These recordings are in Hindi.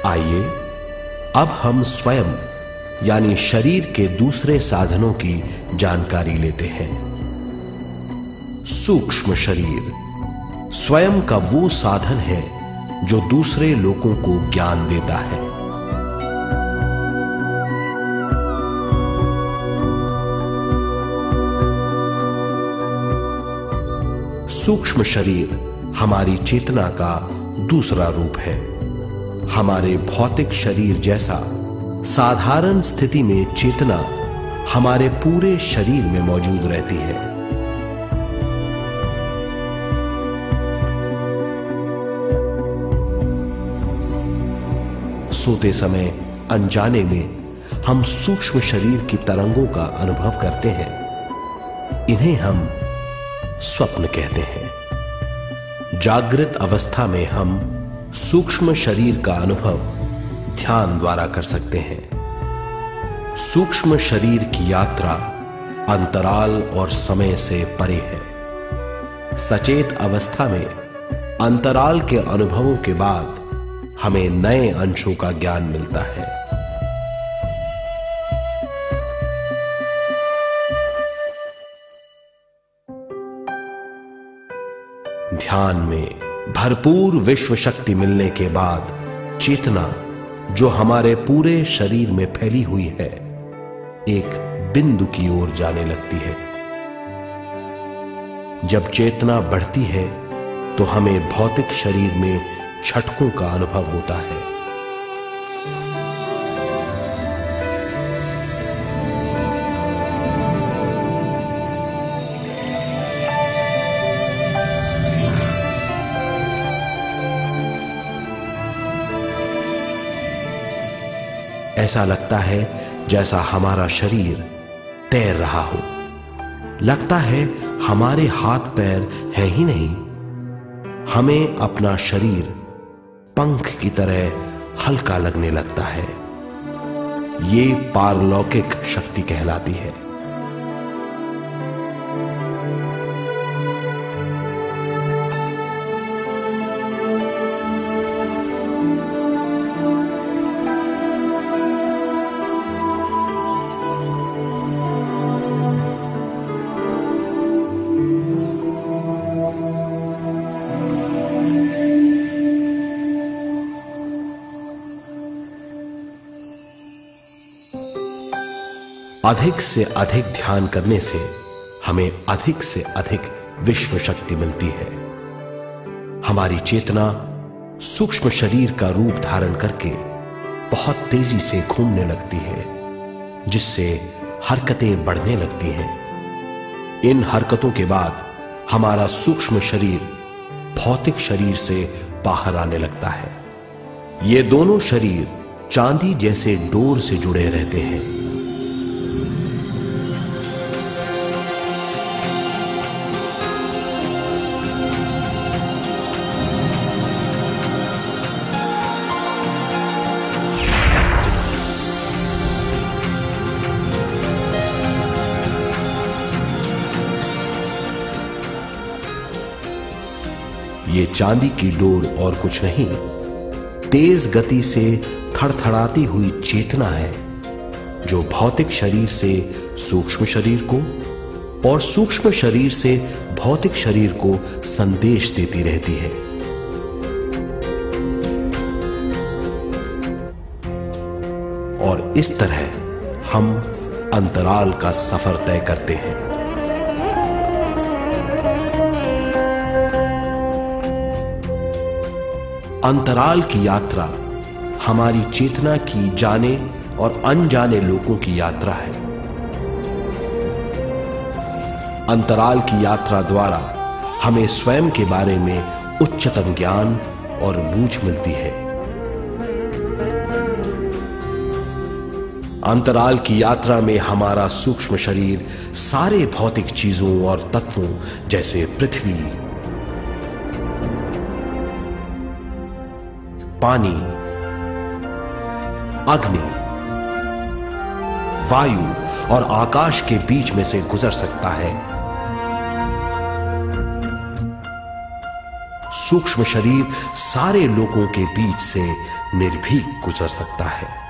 आइए अब हम स्वयं यानी शरीर के दूसरे साधनों की जानकारी लेते हैं। सूक्ष्म शरीर स्वयं का वो साधन है जो दूसरे लोगों को ज्ञान देता है। सूक्ष्म शरीर हमारी चेतना का दूसरा रूप है। हमारे भौतिक शरीर जैसा साधारण स्थिति में चेतना हमारे पूरे शरीर में मौजूद रहती है। सोते समय अनजाने में हम सूक्ष्म शरीर की तरंगों का अनुभव करते हैं। इन्हें हम स्वप्न कहते हैं। जागृत अवस्था में हम सूक्ष्म शरीर का अनुभव ध्यान द्वारा कर सकते हैं। सूक्ष्म शरीर की यात्रा अंतराल और समय से परे है। सचेत अवस्था में अंतराल के अनुभवों के बाद हमें नए अंशों का ज्ञान मिलता है। ध्यान में भरपूर विश्व शक्ति मिलने के बाद चेतना जो हमारे पूरे शरीर में फैली हुई है एक बिंदु की ओर जाने लगती है। जब चेतना बढ़ती है तो हमें भौतिक शरीर में झटकों का अनुभव होता है। ऐसा लगता है जैसा हमारा शरीर तैर रहा हो। लगता है हमारे हाथ पैर हैं ही नहीं। हमें अपना शरीर पंख की तरह हल्का लगने लगता है। ये पारलौकिक शक्ति कहलाती है। अधिक से अधिक ध्यान करने से हमें अधिक से अधिक विश्व शक्ति मिलती है। हमारी चेतना सूक्ष्म शरीर का रूप धारण करके बहुत तेजी से घूमने लगती है, जिससे हरकतें बढ़ने लगती हैं। इन हरकतों के बाद हमारा सूक्ष्म शरीर भौतिक शरीर से बाहर आने लगता है। ये दोनों शरीर चांदी जैसे डोर से जुड़े रहते हैं। ये चांदी की डोर और कुछ नहीं, तेज गति से थड़थड़ाती हुई चेतना है जो भौतिक शरीर से सूक्ष्म शरीर को और सूक्ष्म शरीर से भौतिक शरीर को संदेश देती रहती है। और इस तरह हम अंतराल का सफर तय करते हैं। अंतराल की यात्रा हमारी चेतना की जाने और अनजाने लोगों की यात्रा है। अंतराल की यात्रा द्वारा हमें स्वयं के बारे में उच्चतम ज्ञान और बूझ मिलती है। अंतराल की यात्रा में हमारा सूक्ष्म शरीर सारे भौतिक चीजों और तत्वों जैसे पृथ्वी, पानी, अग्नि, वायु और आकाश के बीच में से गुजर सकता है। सूक्ष्म शरीर सारे लोगों के बीच से निर्भीक गुजर सकता है।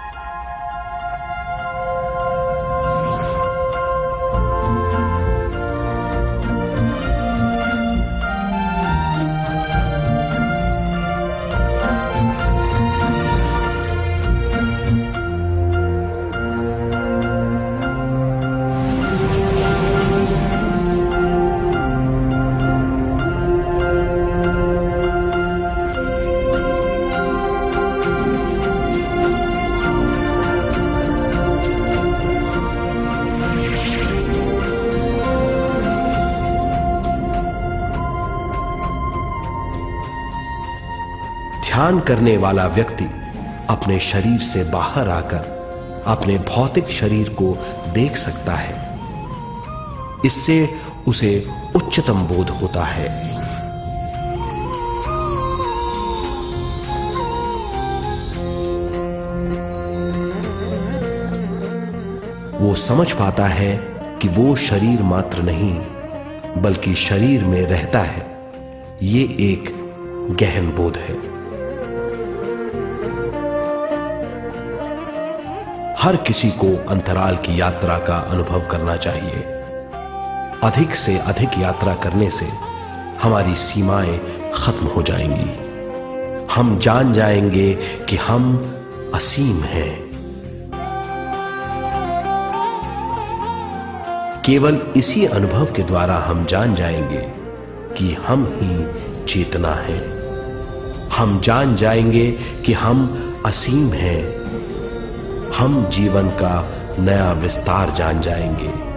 ध्यान करने वाला व्यक्ति अपने शरीर से बाहर आकर अपने भौतिक शरीर को देख सकता है। इससे उसे उच्चतम बोध होता है। वो समझ पाता है कि वो शरीर मात्र नहीं बल्कि शरीर में रहता है। ये एक गहन बोध है। हर किसी को अंतराल की यात्रा का अनुभव करना चाहिए। अधिक से अधिक यात्रा करने से हमारी सीमाएं खत्म हो जाएंगी। हम जान जाएंगे कि हम असीम हैं। केवल इसी अनुभव के द्वारा हम जान जाएंगे कि हम ही चेतना है। हम जान जाएंगे कि हम असीम हैं। हम जीवन का नया विस्तार जान जाएंगे।